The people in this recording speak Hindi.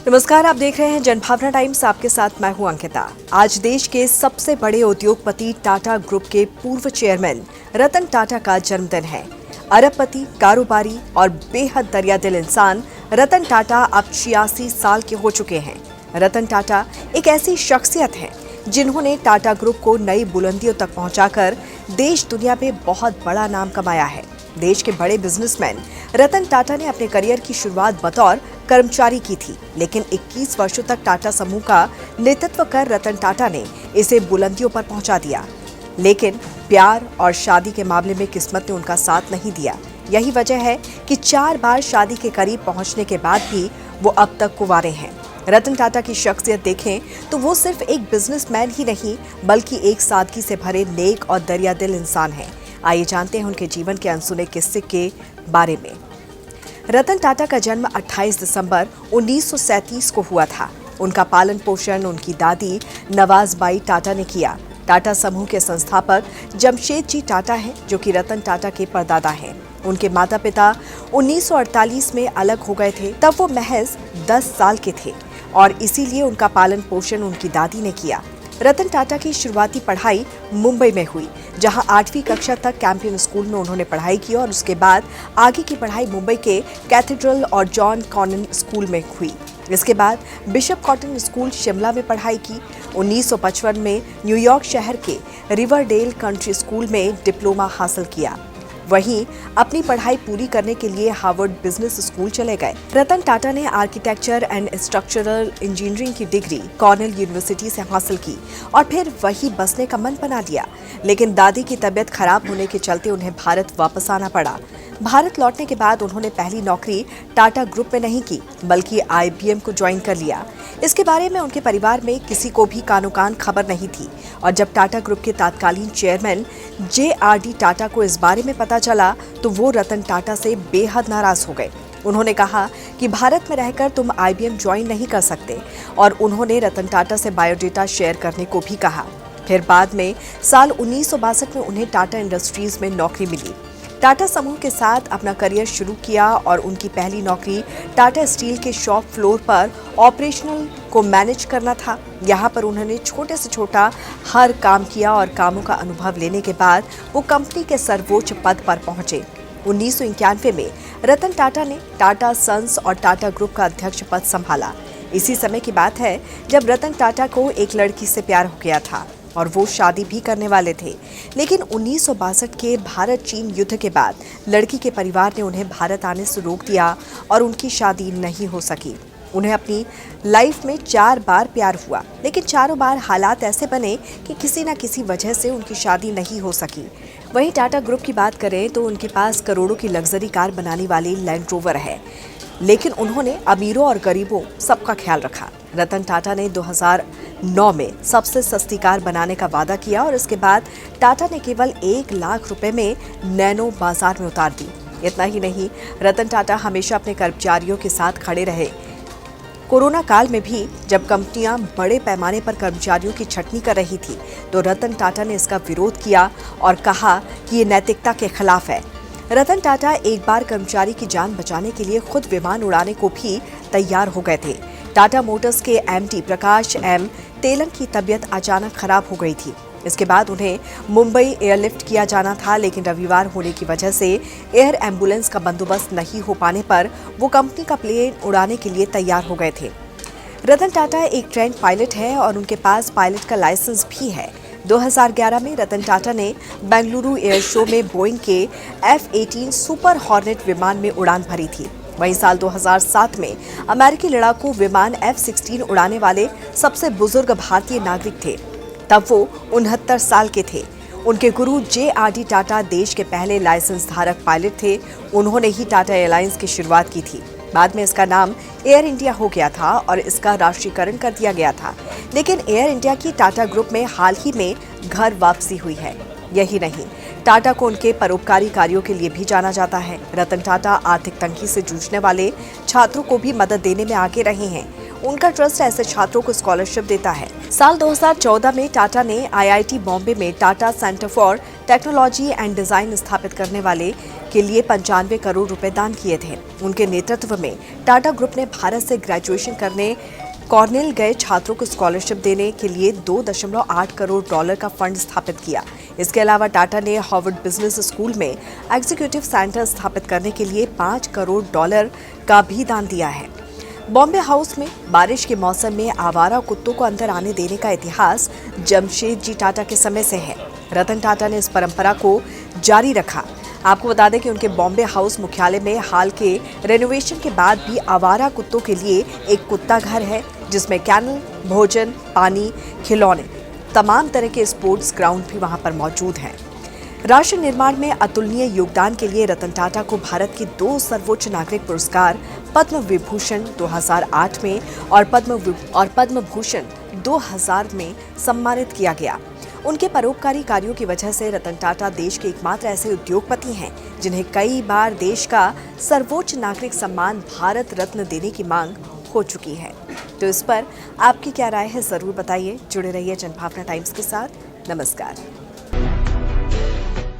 नमस्कार, आप देख रहे हैं जनभावना टाइम्स। आपके साथ मैं हूं अंकिता। आज देश के सबसे बड़े उद्योगपति टाटा ग्रुप के पूर्व चेयरमैन रतन टाटा का जन्मदिन है। अरबपति, कारोबारी और बेहद दरियादिल इंसान रतन टाटा अब 86 साल के हो चुके हैं। रतन टाटा एक ऐसी शख्सियत है जिन्होंने टाटा ग्रुप को नई बुलंदियों तक पहुंचाकर देश दुनिया में बहुत बड़ा नाम कमाया है। देश के बड़े बिजनेसमैन रतन टाटा ने अपने करियर की शुरुआत बतौर कर्मचारी की थी, लेकिन 21 वर्षों तक टाटा समूह का नेतृत्व कर रतन टाटा ने इसे बुलंदियों पर पहुंचा दिया। लेकिन प्यार और शादी के मामले में किस्मत ने उनका साथ नहीं दिया। यही वजह है कि 4 बार शादी के करीब पहुंचने के बाद भी वो अब तक कुंवारे हैं। रतन टाटा की शख्सियत देखें तो वो सिर्फ एक बिजनेसमैन ही नहीं, बल्कि एक सादगी से भरे नेक और दरियादिल इंसान हैं। आइए जानते हैं उनके जीवन के अनसुने किस्से के बारे में। रतन टाटा का जन्म 28 दिसंबर 1937 को हुआ था। उनका पालन पोषण उनकी दादी नवाज़बाई टाटा ने किया। टाटा समूह के संस्थापक जमशेद जी टाटा हैं, जो कि रतन टाटा के परदादा हैं। उनके माता पिता 1948 में अलग हो गए थे। तब वो महज 10 साल के थे और इसीलिए उनका पालन पोषण उनकी दादी ने किया। रतन टाटा की शुरुआती पढ़ाई मुंबई में हुई, जहां 8वीं कक्षा तक कैंपियन स्कूल में उन्होंने पढ़ाई की और उसके बाद आगे की पढ़ाई मुंबई के कैथेड्रल और जॉन कॉनन स्कूल में हुई। इसके बाद बिशप कॉटन स्कूल शिमला में पढ़ाई की। 1955 में न्यूयॉर्क शहर के रिवरडेल कंट्री स्कूल में डिप्लोमा हासिल किया। वहीं अपनी पढ़ाई पूरी करने के लिए हार्वर्ड बिजनेस स्कूल चले गए। रतन टाटा ने आर्किटेक्चर एंड स्ट्रक्चरल इंजीनियरिंग की डिग्री कॉर्नेल यूनिवर्सिटी से हासिल की और फिर वहीं बसने का मन बना दिया। लेकिन दादी की तबीयत खराब होने के चलते उन्हें भारत वापस आना पड़ा। भारत लौटने के बाद उन्होंने पहली नौकरी टाटा ग्रुप में नहीं की, बल्कि IBM को ज्वाइन कर लिया। इसके बारे में उनके परिवार में किसी को भी कानो कान खबर नहीं थी और जब टाटा ग्रुप के तत्कालीन चेयरमैन JRD टाटा को इस बारे में पता चला तो वो रतन टाटा से बेहद नाराज हो गए। उन्होंने कहा कि भारत में रहकर तुम IBM ज्वाइन नहीं कर सकते और उन्होंने रतन टाटा से बायोडेटा शेयर करने को भी कहा। फिर बाद में साल 1962 में उन्हें टाटा इंडस्ट्रीज में नौकरी मिली। टाटा समूह के साथ अपना करियर शुरू किया और उनकी पहली नौकरी टाटा स्टील के शॉप फ्लोर पर ऑपरेशनल को मैनेज करना था। यहाँ पर उन्होंने छोटे से छोटा हर काम किया और कामों का अनुभव लेने के बाद वो कंपनी के सर्वोच्च पद पर पहुंचे। 1991 में रतन टाटा ने टाटा सन्स और टाटा ग्रुप का अध्यक्ष पद संभाला। इसी समय की बात है जब रतन टाटा को एक लड़की से प्यार हो गया था और वो शादी भी करने वाले थे। लेकिन 1962 के भारत चीन युद्ध के बाद लड़की के परिवार ने उन्हें भारत आने से रोक दिया और उनकी शादी नहीं हो सकी। उन्हें अपनी लाइफ में 4 बार प्यार हुआ, लेकिन चारों बार हालात ऐसे बने कि किसी न किसी वजह से उनकी शादी नहीं हो सकी। वहीं टाटा ग्रुप की बात करें तो उनके पास करोड़ों की लग्जरी कार बनाने वाली लैंड रोवर है, लेकिन उन्होंने अमीरों और गरीबों सबका ख्याल रखा। रतन टाटा ने 2009 में सबसे सस्ती कार बनाने का वादा किया और इसके बाद टाटा ने केवल 1 लाख रुपए में नैनो बाजार में उतार दी। इतना ही नहीं, रतन टाटा हमेशा अपने कर्मचारियों के साथ खड़े रहे। कोरोना काल में भी जब कंपनियां बड़े पैमाने पर कर्मचारियों की छटनी कर रही थी तो रतन टाटा ने इसका विरोध किया और कहा कि ये नैतिकता के खिलाफ है। रतन टाटा एक बार कर्मचारी की जान बचाने के लिए खुद विमान उड़ाने को भी तैयार हो गए थे। टाटा मोटर्स के MD प्रकाश M तेलन की तबीयत अचानक खराब हो गई थी। इसके बाद उन्हें मुंबई एयरलिफ्ट किया जाना था, लेकिन रविवार होने की वजह से एयर एम्बुलेंस का बंदोबस्त नहीं हो पाने पर वो कंपनी का प्लेन उड़ाने के लिए तैयार हो गए थे। रतन टाटा एक ट्रेंड पायलट है और उनके पास पायलट का लाइसेंस भी है। 2011 में रतन टाटा ने बेंगलुरु एयर शो में बोइंग के F-18 सुपर हॉर्नेट विमान में उड़ान भरी थी। वहीं साल 2007 में अमेरिकी लड़ाकू विमान F-16 उड़ाने वाले सबसे बुजुर्ग भारतीय नागरिक थे। तब वो 69 साल के थे। उनके गुरु JRD टाटा देश के पहले लाइसेंस धारक पायलट थे। उन्होंने ही टाटा एयरलाइंस की शुरुआत की थी। बाद में इसका नाम एयर इंडिया हो गया था और इसका राष्ट्रीयकरण कर दिया गया था। लेकिन एयर इंडिया की टाटा ग्रुप में हाल ही में घर वापसी हुई है। यही नहीं, टाटा को उनके परोपकारी कार्यों के लिए भी जाना जाता है। रतन टाटा आर्थिक तंगी से जूझने वाले छात्रों को भी मदद देने में आगे रहे हैं। उनका ट्रस्ट ऐसे छात्रों को स्कॉलरशिप देता है। साल 2014 में टाटा ने IIT बॉम्बे में Tata centre for technology and design स्थापित करने वाले के लिए 95 करोड़ रुपए दान किए थे। उनके नेतृत्व में टाटा ग्रुप ने भारत से ग्रेजुएशन करने कॉर्नेल गए छात्रों को स्कॉलरशिप देने के लिए $2.8 करोड़ का फंड स्थापित किया। इसके अलावा टाटा ने हार्वर्ड बिजनेस स्कूल में एग्जीक्यूटिव सेंटर स्थापित करने के लिए $5 करोड़ का भी दान दिया है। बॉम्बे हाउस में बारिश के मौसम में आवारा कुत्तों को अंदर आने देने का इतिहास जमशेदजी टाटा के समय से है। रतन टाटा ने इस परंपरा को जारी रखा। आपको बता दें कि उनके बॉम्बे हाउस मुख्यालय में हाल के रेनोवेशन के बाद भी आवारा कुत्तों के लिए एक कुत्ता घर है, जिसमें कैनल, भोजन, पानी, खिलौने, तमाम तरह के स्पोर्ट्स ग्राउंड भी वहां पर मौजूद हैं। राष्ट्र निर्माण में अतुलनीय योगदान के लिए रतन टाटा को भारत के 2 सर्वोच्च नागरिक पुरस्कार पद्म विभूषण 2008 में और पद्म भूषण 2000 में सम्मानित किया गया। उनके परोपकारी कार्यों की वजह से रतन टाटा देश के एकमात्र ऐसे उद्योगपति हैं जिन्हें कई बार देश का सर्वोच्च नागरिक सम्मान भारत रत्न देने की मांग हो चुकी है। तो इस पर आपकी क्या राय है, जरूर बताइए। जुड़े रहिए जनभावना टाइम्स के साथ। नमस्कार।